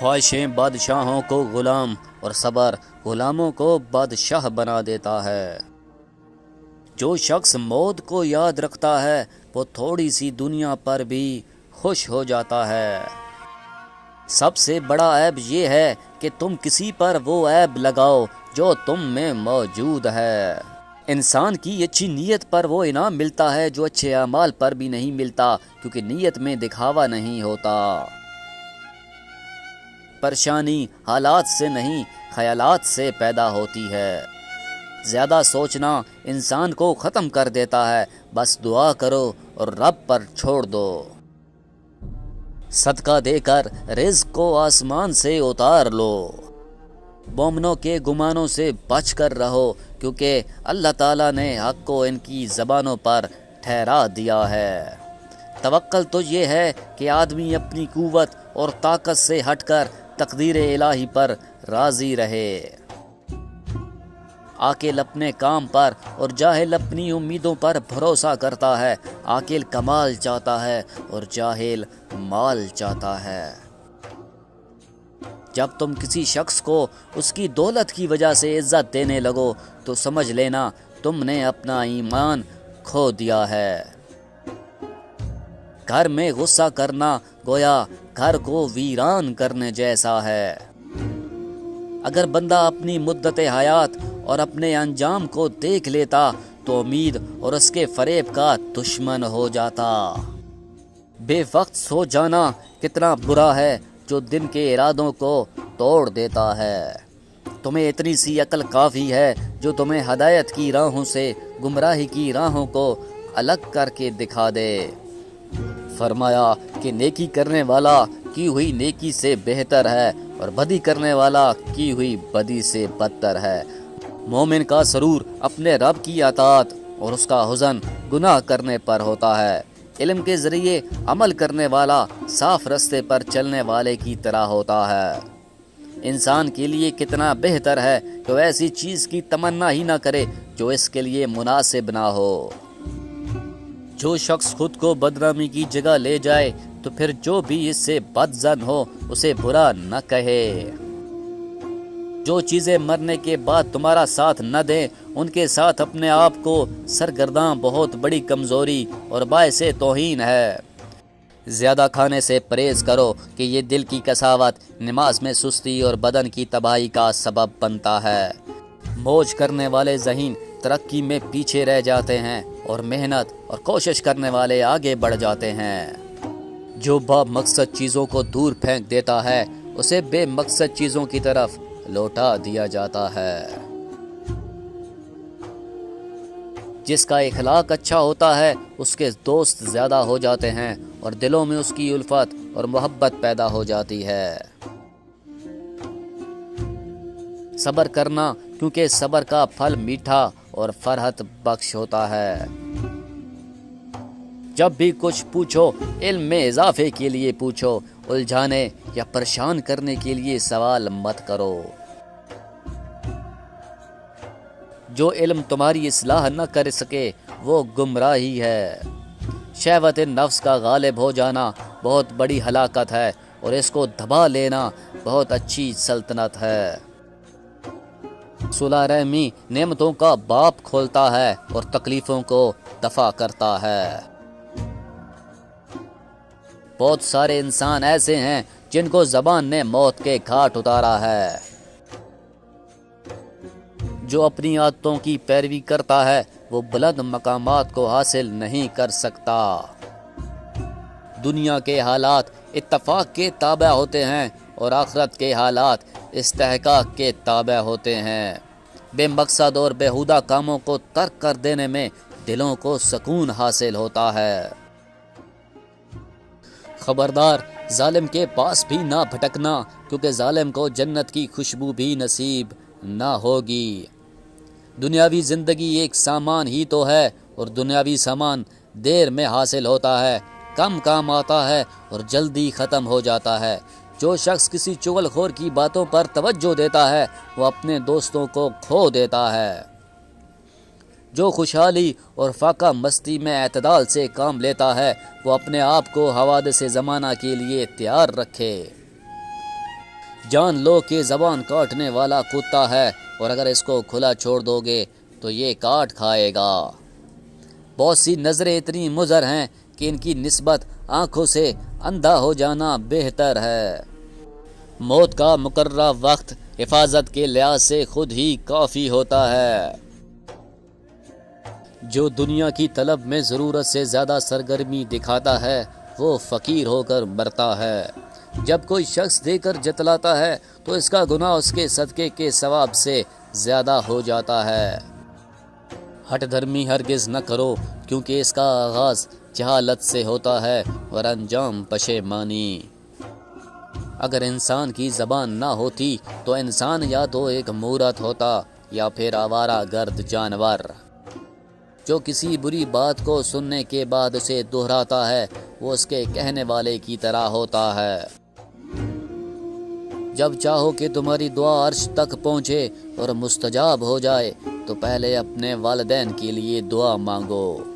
خواہشیں بادشاہوں کو غلام اور صبر غلاموں کو بادشاہ بنا دیتا ہے۔ جو شخص موت کو یاد رکھتا ہے وہ تھوڑی سی دنیا پر بھی خوش ہو جاتا ہے۔ سب سے بڑا عیب یہ ہے کہ تم کسی پر وہ عیب لگاؤ جو تم میں موجود ہے۔ انسان کی اچھی نیت پر وہ انعام ملتا ہے جو اچھے اعمال پر بھی نہیں ملتا، کیونکہ نیت میں دکھاوا نہیں ہوتا۔ پریشانی حالات سے نہیں، خیالات سے پیدا ہوتی ہے۔ زیادہ سوچنا انسان کو ختم کر دیتا ہے، بس دعا کرو اور رب پر چھوڑ دو۔ صدقہ دے کر رزق کو آسمان سے اتار لو۔ مومنوں کے گمانوں سے بچ کر رہو، کیونکہ اللہ تعالیٰ نے حق کو ان کی زبانوں پر ٹھہرا دیا ہے۔ توکل تو یہ ہے کہ آدمی اپنی قوت اور طاقت سے ہٹ کر تقدیر الہی پر راضی رہے۔ عاقل اپنے کام پر اور جاہل اپنی امیدوں پر بھروسہ کرتا ہے۔ عاقل کمال چاہتا ہے اور جاہل مال چاہتا ہے۔ جب تم کسی شخص کو اس کی دولت کی وجہ سے عزت دینے لگو تو سمجھ لینا تم نے اپنا ایمان کھو دیا ہے۔ گھر میں غصہ کرنا گویا گھر کو ویران کرنے جیسا ہے۔ اگر بندہ اپنی مدت حیات اور اپنے انجام کو دیکھ لیتا تو امید اور اس کے فریب کا دشمن ہو جاتا۔ بے وقت سو جانا کتنا برا ہے جو دن کے ارادوں کو توڑ دیتا ہے۔ تمہیں اتنی سی عقل کافی ہے جو تمہیں ہدایت کی راہوں سے گمراہی کی راہوں کو الگ کر کے دکھا دے۔ فرمایا کہ نیکی کرنے والا کی ہوئی نیکی سے بہتر ہے اور بدی کرنے والا کی ہوئی بدی سے بدتر ہے۔ مومن کا سرور اپنے رب کی اطاعت اور اس کا حزن گناہ کرنے پر ہوتا ہے۔ علم کے ذریعے عمل کرنے والا صاف راستے پر چلنے والے کی طرح ہوتا ہے۔ انسان کے لیے کتنا بہتر ہے کہ وہ ایسی چیز کی تمنا ہی نہ کرے جو اس کے لیے مناسب نہ ہو۔ جو شخص خود کو بدنامی کی جگہ لے جائے تو پھر جو بھی اس سے بد ظن ہو اسے برا نہ کہے۔ جو چیزیں مرنے کے بعد تمہارا ساتھ نہ دیں ان کے ساتھ اپنے آپ کو سرگرداں بہت بڑی کمزوری اور باعث توہین ہے۔ زیادہ کھانے سے پرہیز کرو کہ یہ دل کی کساوت، نماز میں سستی اور بدن کی تباہی کا سبب بنتا ہے۔ موج کرنے والے ذہین ترقی میں پیچھے رہ جاتے ہیں اور محنت اور کوشش کرنے والے آگے بڑھ جاتے ہیں۔ جو با مقصد چیزوں کو دور پھینک دیتا ہے اسے بے مقصد چیزوں کی طرف لوٹا دیا جاتا ہے۔ جس کا اخلاق اچھا ہوتا ہے اس کے دوست زیادہ ہو جاتے ہیں اور دلوں میں اس کی الفت اور محبت پیدا ہو جاتی ہے۔ صبر کرنا کیونکہ صبر کا پھل میٹھا اور فرحت بخش ہوتا ہے۔ جب بھی کچھ پوچھو علم میں اضافے کے لیے پوچھو، الجھانے یا پریشان کرنے کے لیے سوال مت کرو۔ جو علم تمہاری اصلاح نہ کر سکے وہ گمراہی ہے۔ شہوت نفس کا غالب ہو جانا بہت بڑی ہلاکت ہے اور اس کو دبا لینا بہت اچھی سلطنت ہے۔ صلح رحمی نعمتوں کا باب کھولتا ہے اور تکلیفوں کو دفع کرتا ہے۔ بہت سارے انسان ایسے ہیں جن کو زبان نے موت کے گھاٹ اتارا ہے۔ جو اپنی عادتوں کی پیروی کرتا ہے وہ بلند مقامات کو حاصل نہیں کر سکتا۔ دنیا کے حالات اتفاق کے تابع ہوتے ہیں اور آخرت کے حالات استحقاق کے تابع ہوتے ہیں۔ بے مقصد اور بیہودہ کاموں کو ترک کر دینے میں دلوں کو سکون حاصل ہوتا ہے۔ خبردار ظالم کے پاس بھی نہ بھٹکنا، کیونکہ ظالم کو جنت کی خوشبو بھی نصیب نہ ہوگی۔ دنیاوی زندگی ایک سامان ہی تو ہے اور دنیاوی سامان دیر میں حاصل ہوتا ہے، کم کام آتا ہے اور جلدی ختم ہو جاتا ہے۔ جو شخص کسی چغل خور کی باتوں پر توجہ دیتا ہے وہ اپنے دوستوں کو کھو دیتا ہے۔ جو خوشحالی اور فاقہ مستی میں اعتدال سے کام لیتا ہے وہ اپنے آپ کو حوادث زمانہ کے لیے تیار رکھے۔ جان لو کہ زبان کاٹنے والا کتا ہے، اور اگر اس کو کھلا چھوڑ دو گے تو یہ کاٹ کھائے گا۔ بہت سی نظریں اتنی مضر ہیں کہ ان کی نسبت آنکھوں سے اندھا ہو جانا بہتر ہے۔ موت کا مقررہ وقت حفاظت کے لحاظ سے خود ہی کافی ہوتا ہے۔ جو دنیا کی طلب میں ضرورت سے زیادہ سرگرمی دکھاتا ہے وہ فقیر ہو کر مرتا ہے۔ جب کوئی شخص دے کر جتلاتا ہے تو اس کا گناہ اس کے صدقے کے ثواب سے زیادہ ہو جاتا ہے۔ ہٹ دھرمی ہرگز نہ کرو، کیونکہ اس کا آغاز جہالت سے ہوتا ہے اور انجام پشیمانی۔ اگر انسان کی زبان نہ ہوتی تو انسان یا تو ایک مورت ہوتا یا پھر آوارہ گرد جانور۔ جو کسی بری بات کو سننے کے بعد اسے دہراتا ہے وہ اس کے کہنے والے کی طرح ہوتا ہے۔ جب چاہو کہ تمہاری دعا عرش تک پہنچے اور مستجاب ہو جائے تو پہلے اپنے والدین کے لیے دعا مانگو۔